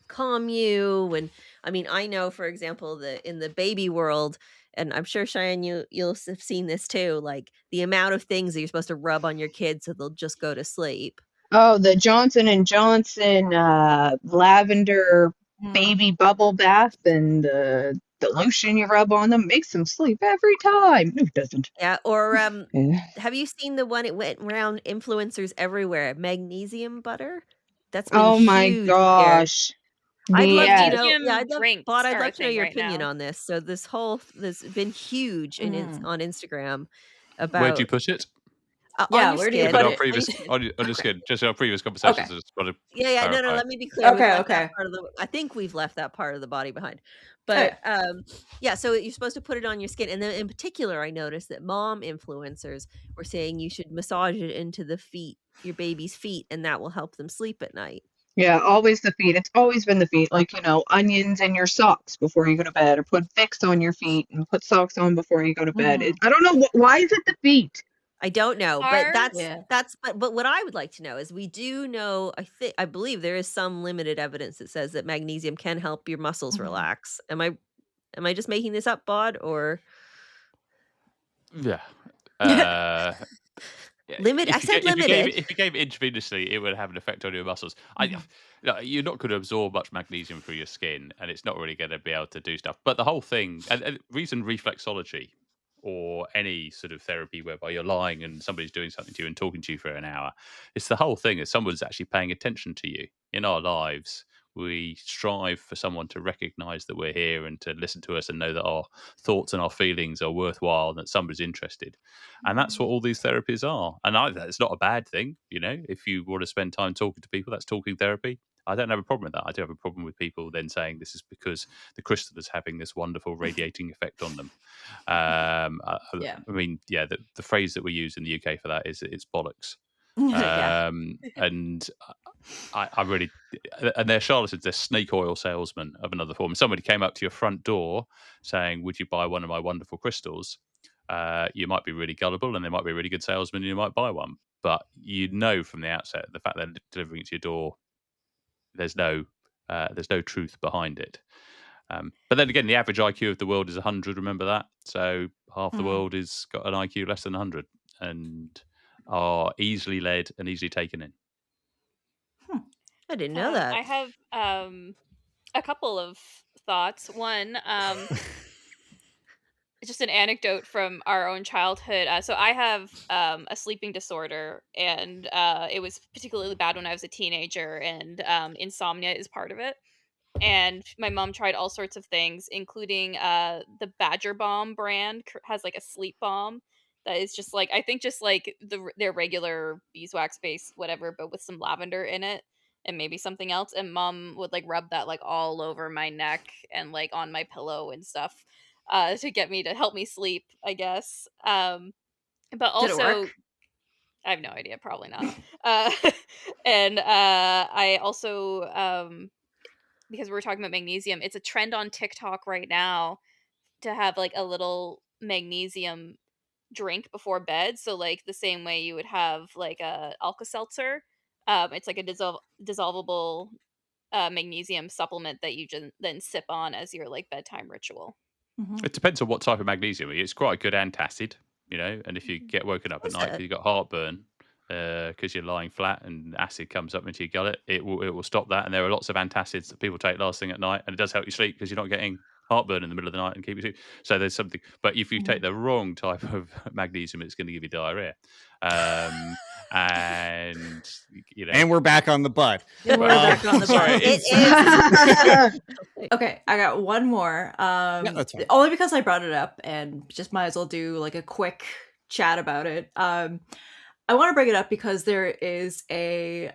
calm you. And I mean, I know, for example, in the baby world, and I'm sure Chyenne, you'll have seen this too, like the amount of things that you're supposed to rub on your kids so they'll just go to sleep. Oh, the Johnson & Johnson lavender baby bubble bath, and the lotion you rub on them makes them sleep every time. No, it doesn't. Yeah, or have you seen the one, it went around influencers everywhere, magnesium butter? That's been Oh my huge here. gosh. I'd love Yes. to know. Yeah, I'd Drinks love are a to know thing your right opinion now. on this. So this been huge on Instagram about. Where'd you put it? On Yeah, your where do you skin. put On it? previous, on your skin, just our previous conversations. Okay. I just want to Yeah, no, clarify. let me be clear. We've Okay, left that okay. part of I think we've left that part of the body behind. But yeah, so you're supposed to put it on your skin. And then in particular, I noticed that mom influencers were saying you should massage it into the feet, your baby's feet, and that will help them sleep at night. Yeah, always the feet. It's always been the feet. Like, onions in your socks before you go to bed, or put Vicks on your feet and put socks on before you go to bed. I don't know. Why is it the feet? I don't know, but Yeah. but what I would like to know is, we do know, I believe there is some limited evidence that says that magnesium can help your muscles relax. Am I just making this up, Bod, or Yeah. limit? I said limited. If you gave it intravenously, it would have an effect on your muscles. You're not going to absorb much magnesium through your skin, and it's not really going to be able to do stuff. But the whole thing, and reason reflexology, or any sort of therapy whereby you're lying and somebody's doing something to you and talking to you for an hour, it's the whole thing is someone's actually paying attention to you. In our lives, we strive for someone to recognize that we're here and to listen to us and know that our thoughts and our feelings are worthwhile and that somebody's interested. And that's what all these therapies are. And it's not a bad thing, if you want to spend time talking to people, that's talking therapy. I don't have a problem with that. I do have a problem with people then saying this is because the crystal is having this wonderful radiating effect on them. I mean, the phrase that we use in the UK for that is it's bollocks. And I really, and they're charlatans, they're snake oil salesmen of another form. Somebody came up to your front door saying, would you buy one of my wonderful crystals? You might be really gullible and they might be a really good salesman and you might buy one. But from the outset, the fact they're delivering it to your door, there's no truth behind it. But then again, the average IQ of the world is 100. Remember that. So half the world has got an IQ less than 100 and are easily led and easily taken in. I didn't know that. I have a couple of thoughts. One, just an anecdote from our own childhood. So I have a sleeping disorder, and it was particularly bad when I was a teenager, and insomnia is part of it. And my mom tried all sorts of things, including the Badger Balm brand has like a sleep balm that is just like, I think just like their regular beeswax based whatever, but with some lavender in it and maybe something else. And mom would like rub that like all over my neck and like on my pillow and stuff to get me to help me sleep, I guess. But also, Did it work? I have no idea, probably not. And I also because we're talking about magnesium, it's a trend on TikTok right now to have like a little magnesium drink before bed. So like the same way you would have like a Alka-Seltzer, it's like a dissolvable magnesium supplement that you then sip on as your like bedtime ritual. It depends on what type of magnesium. It's quite a good antacid, and if you get woken up at night because you've got heartburn because you're lying flat and acid comes up into your gullet, it will stop that. And there are lots of antacids that people take last thing at night, and it does help you sleep because you're not getting heartburn in the middle of the night and keep you sleep. So there's something. But if you take the wrong type of magnesium, it's going to give you diarrhea. And we're back on the butt. We're back on the sorry, butt. Okay, I got one more. that's fine. Only because I brought it up and just might as well do like a quick chat about it. I want to bring it up because there is a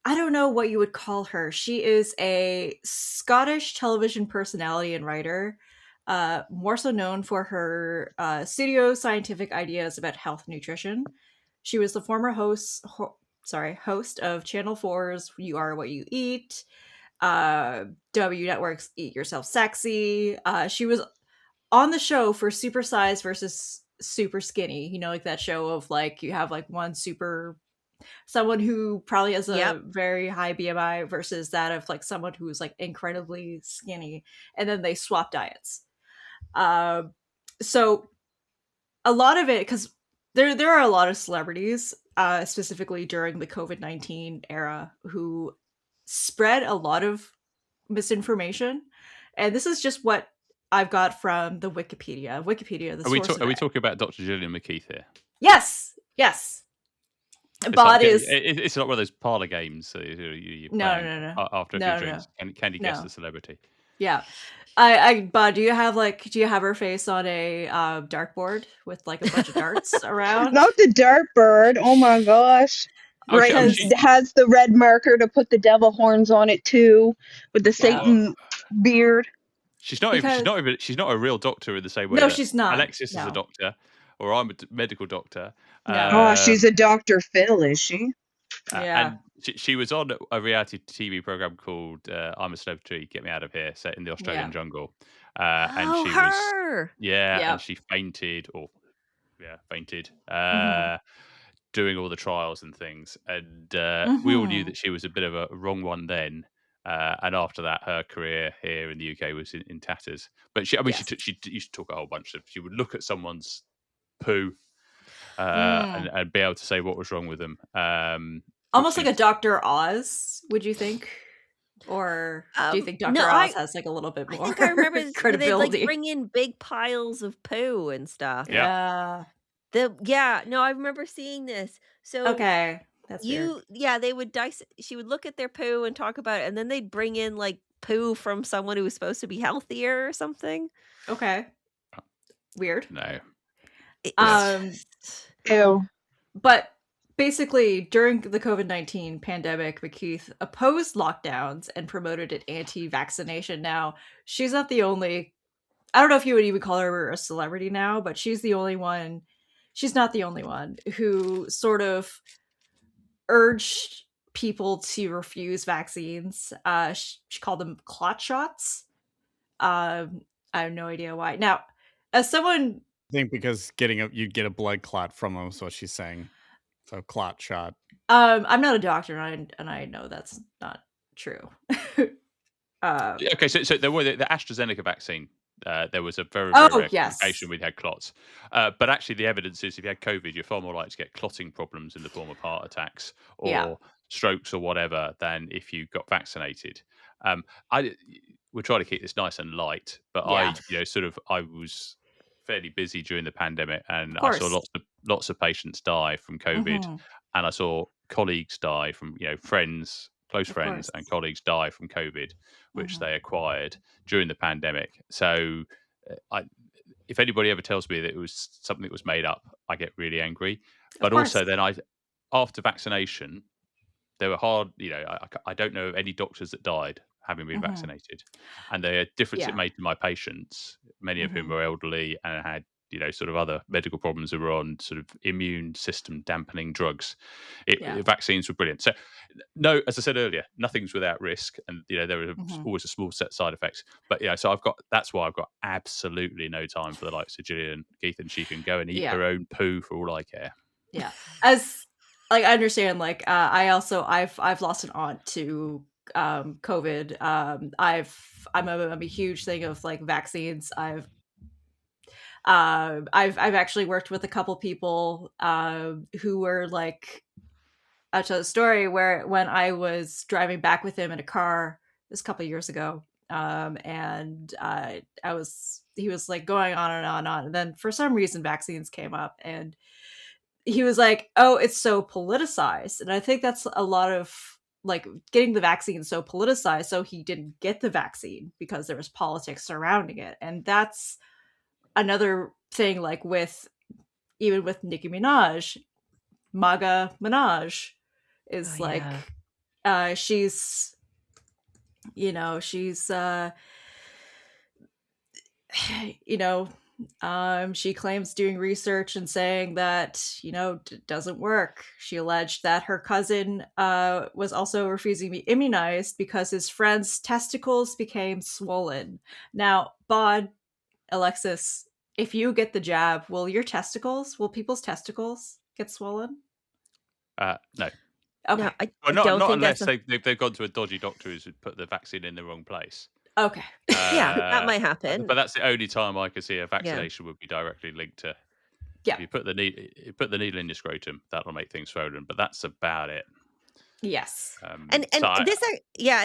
I don't know what you would call her. She is a Scottish television personality and writer, more so known for her pseudo-scientific ideas about health and nutrition. She was the former host of Channel 4's You Are What You Eat, W Network's Eat Yourself Sexy. She was on the show for Super Size versus Super Skinny. You know, like that show of like you have like someone who probably has a very high BMI versus that of like someone who's like incredibly skinny, and then they swap diets. So a lot of it, because there are a lot of celebrities, specifically during the COVID-19 era, who spread a lot of misinformation, and this is just what I've got from the Wikipedia. The source of Are we it. talking about Dr. Gillian McKeith here? Yes. But it's not one of those parlor games. So you No. After a few drinks, can you guess the celebrity? Yeah. But do you have her face on a dartboard with like a bunch of darts around? Not the dartboard. Oh my gosh. Right, has the red marker to put the devil horns on it too, with the Satan beard. She's not a real doctor in the same way. No, she's not. Alexis is a doctor, or I'm a medical doctor. No. She's a Dr. Phil, is she? And she was on a reality TV program called I'm a Celebrity, Get Me Out of Here, set in the Australian jungle. And she was and she fainted doing all the trials and things. And we all knew that she was a bit of a wrong one then. And after that, her career here in the UK was in tatters. But she used to talk a whole bunch of. She would look at someone's poo and be able to say what was wrong with them. Almost like a Dr. Oz, would you think? Or do you think Dr. Oz has like a little bit more I remember credibility? They'd like bring in big piles of poo and stuff. Yeah. I remember seeing this. So okay. That's weird. They would she would look at their poo and talk about it, and then they'd bring in like poo from someone who was supposed to be healthier or something. Okay. Weird. No. Ew. But basically, during the COVID-19 pandemic, McKeith opposed lockdowns and promoted an anti-vaccination. Now, she's not the only. I don't know if you would even call her a celebrity now, but she's the only one. She's not the only one who sort of urged people to refuse vaccines. She called them clot shots. I have no idea why. Now, as someone, I think because you'd get a blood clot from them is what she's saying. So clot shot. I'm not a doctor, and I know that's not true. Okay, so there were the AstraZeneca vaccine. There was a very rare complication where you had clots. But actually, the evidence is if you had COVID, you're far more likely to get clotting problems in the form of heart attacks or strokes or whatever than if you got vaccinated. We'll try to keep this nice and light, but I was fairly busy during the pandemic, and I saw lots of patients die from COVID, and I saw colleagues die from friends. Close friends and colleagues die from COVID, which they acquired during the pandemic. So if anybody ever tells me that it was something that was made up, I get really angry. But also then after vaccination, there were I don't know of any doctors that died having been vaccinated. And the difference it made to my patients, many of whom were elderly and had sort of other medical problems that were on sort of immune system dampening drugs. Vaccines were brilliant. So, no, as I said earlier, nothing's without risk, and there are always a small set of side effects. But so that's why I've got absolutely no time for the likes of Gillian Keith, and she can go and eat her own poo for all I care. Yeah, as I understand, I've lost an aunt to COVID. I'm a huge thing of vaccines. I've actually worked with a couple people who were I'll tell the story where when I was driving back with him in a car this couple years ago, and he was going on and on and on, and then for some reason vaccines came up, and he was like, "Oh, it's so politicized," and I think that's a lot of like getting the vaccine so politicized, so he didn't get the vaccine because there was politics surrounding it. And that's another thing, like even with Nicki Minaj, MAGA Minaj is she's she claims doing research and saying that doesn't work. She alleged that her cousin was also refusing to be immunized because his friend's testicles became swollen. Now, Bod, Alexis, if you get the jab, will people's testicles get swollen? No. Okay. No, I Not don't think unless that's they've gone to a dodgy doctor who's put the vaccine in the wrong place. Okay. yeah, that might happen. But that's the only time I could see a vaccination would be directly linked to. Yeah. If you put the needle in your scrotum, that'll make things swollen. But that's about it. Yes. And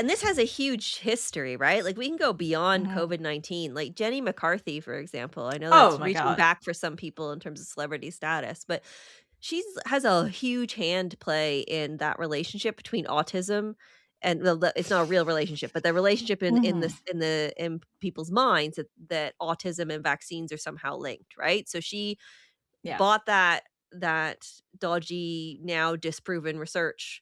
this has a huge history, right? Like we can go beyond COVID-19. Like Jenny McCarthy, for example. I know that's reaching back for some people in terms of celebrity status, but she has a huge hand play in that relationship between autism and it's not a real relationship, but the relationship in people's minds that autism and vaccines are somehow linked, right? So she bought that dodgy, now disproven research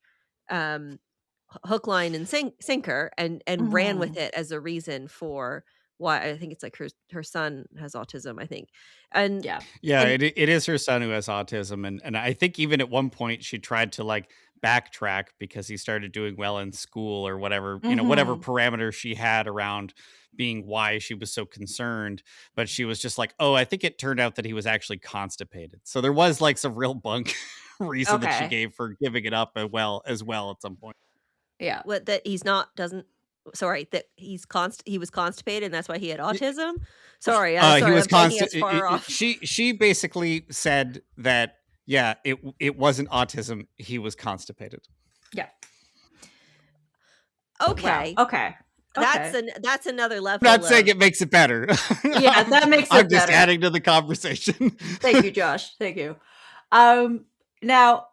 hook, line, and sinker and ran with it as a reason for why I think it's like her son has autism, I think. And it is her son who has autism. And I think even at one point she tried to like backtrack because he started doing well in school or whatever, whatever parameter she had around being why she was so concerned. But she was just like, oh, I think it turned out that he was actually constipated. So there was like some real bunk reason that she gave for giving it up as well at some point. Yeah. That he was constipated and that's why he had autism. Sorry, he was constipated. She basically said that it wasn't autism. He was constipated. Yeah. Okay. Wow. Okay. That's another level. I'm not saying it makes it better. Yeah, that makes it I'm just better. adding to the conversation. Thank you, Josh. Thank you. Now,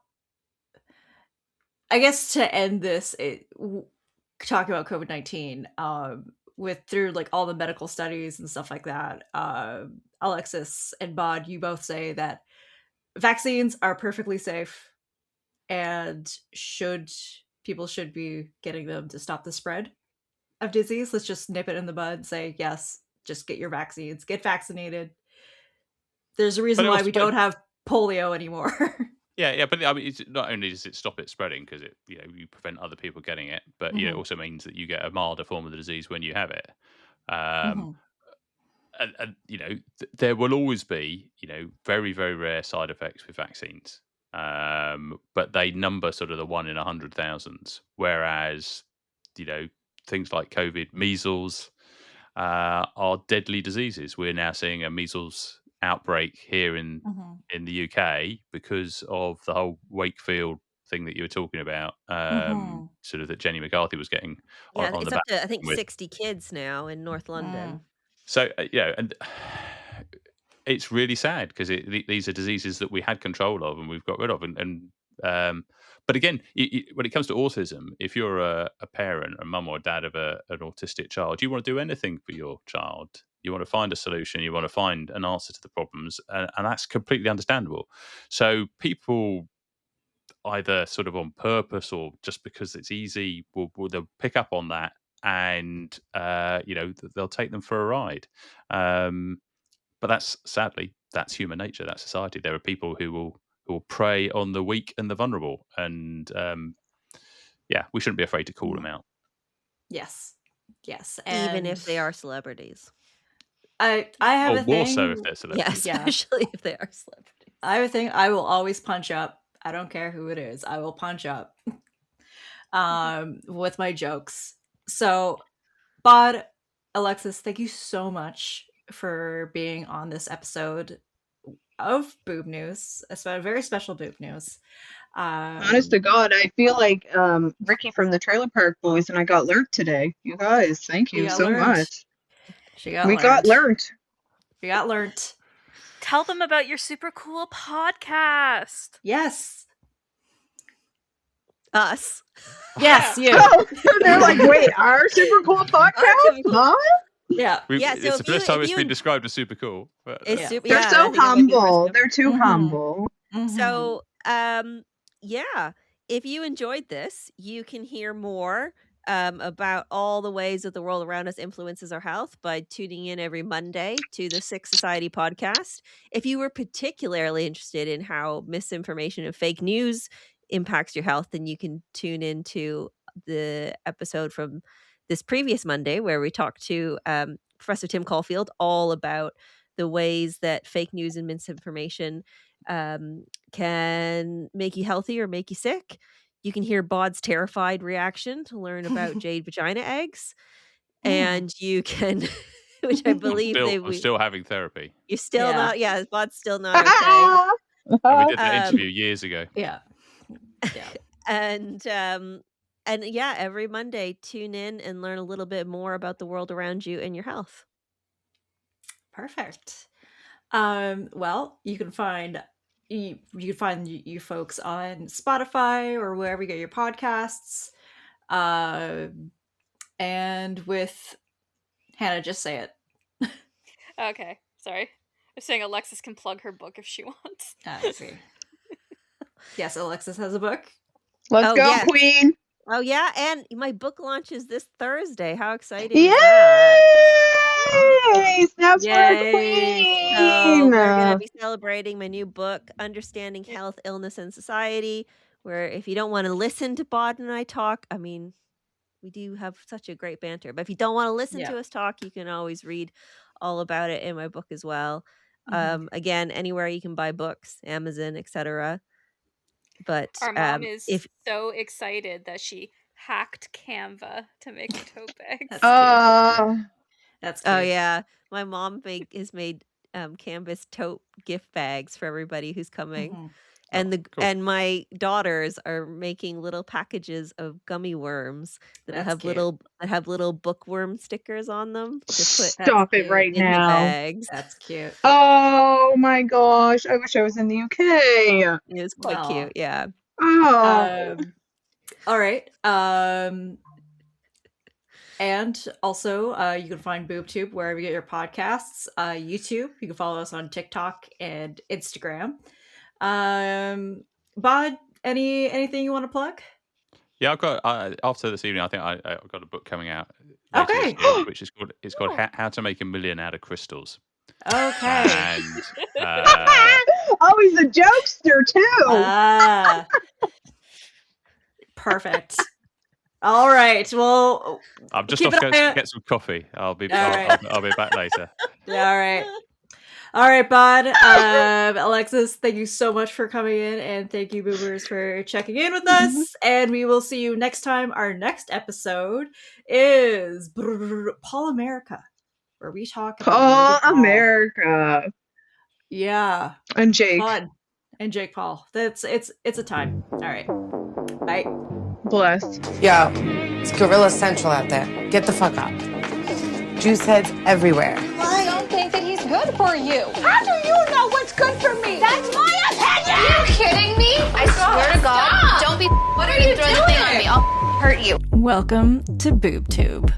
I guess to end this, talking about COVID-19, through like all the medical studies and stuff like that, Alexis and Bod, you both say that vaccines are perfectly safe and people should be getting them to stop the spread of disease. Let's just nip it in the bud and say, yes, just get your vaccines, get vaccinated. There's a reason why we don't have polio anymore. Yeah, but I mean, not only does it stop it spreading because it, you prevent other people getting it, but it also means that you get a milder form of the disease when you have it. And there will always be, very, very rare side effects with vaccines, but they number sort of the 1 in 100,000. Whereas, things like COVID, measles, are deadly diseases. We're now seeing a measles outbreak here in the UK because of the whole Wakefield thing that you were talking about, sort of that Jenny McCarthy was getting on it's the up back to I think with. 60 kids now in North London. So and it's really sad because these are diseases that we had control of and we've got rid of, but again, when it comes to autism, if you're a parent, a mum or a dad of an autistic child, you want to do anything for your child. You want to find a solution. You want to find an answer to the problems, and that's completely understandable. So people, either sort of on purpose or just because it's easy, they'll pick up on that, and they'll take them for a ride. But that's human nature. That's society. There are people who will prey on the weak and the vulnerable, and we shouldn't be afraid to call them out. Yes, even if they are celebrities. I have a thing. More so if they're celebrities. Yeah, especially if they are celebrities. I have a thing. I will always punch up. I don't care who it is. I will punch up with my jokes. So, Bod, Alexis, thank you so much for being on this episode of Boob News, a very special Boob News. Honest to God, I feel like Ricky from the Trailer Park Boys, and I got learnt today. You guys, thank you so much. We got learnt. We got learnt. Tell them about your super cool podcast. Yes. Us. Yes, you. Oh, they're like, wait, our super cool podcast? Huh? Yeah. Yeah, It's the first time it's been described as super cool. But, It's super, They're yeah, I so think it might be the first humble. time. They're too humble. So, yeah, if you enjoyed this, you can hear more about all the ways that the world around us influences our health by tuning in every Monday to the Sick Society podcast. If you were particularly interested in how misinformation and fake news impacts your health, then you can tune into the episode from this previous Monday where we talked to Professor Tim Caulfield all about the ways that fake news and misinformation can make you healthy or make you sick. You can hear Bod's terrified reaction to learn about jade vagina eggs. And you can, which I believe I'm still having therapy. You're still not, Bod's still not okay. And we did that interview years ago. Yeah. And yeah, every Monday, tune in and learn a little bit more about the world around you and your health. Perfect. Well, you can find you folks on Spotify or wherever you get your podcasts. And with Hannah, just say it. Okay, sorry. I'm saying Alexis can plug her book if she wants. I see. Yes, Alexis has a book. Let's go, Queen. Oh yeah, and my book launches this Thursday. How exciting! Yay! Is that? Snaps for a Queen. So we're gonna be celebrating my new book, Understanding Health, Illness, and Society. Where if you don't want to listen to Bod and I talk, I mean, we do have such a great banter. But if you don't want to listen to us talk, you can always read all about it in my book as well. Again, anywhere you can buy books, Amazon, etc. But our mom is so excited that she hacked Canva to make a tote bag. That's cute. Oh yeah, my mom has made canvas tote gift bags for everybody who's coming, and and my daughters are making little packages of gummy worms that have little bookworm stickers on them. To put Stop it right in now. The bags. That's cute. Oh my gosh! I wish I was in the UK. It was quite cute. Yeah. Oh. All right. And also, you can find BoobTube wherever you get your podcasts. YouTube, you can follow us on TikTok and Instagram. Bod, anything you want to plug? Yeah, I've got after this evening. I think I've got a book coming out. Okay, which is called How to Make a Million Out of Crystals. Okay. And, oh, he's a jokester too. Perfect. All right. Well, I'm just off to get some coffee. I'll be back later. Yeah, all right, Bod. Alexis, thank you so much for coming in, and thank you, Boobers, for checking in with us. And we will see you next time. Our next episode is Paul America, where we talk about Paul America. Yeah, and Jake. Fun. And Jake Paul. It's a time. All right. Bye. Bless. Yo, it's Gorilla Central out there. Get the fuck up. Juice heads everywhere. I don't think that he's good for you. How do you know what's good for me? That's my opinion! Are you kidding me? I swear to God, don't be What are you throwing the thing on me. I'll hurt you. Welcome to BoobTube.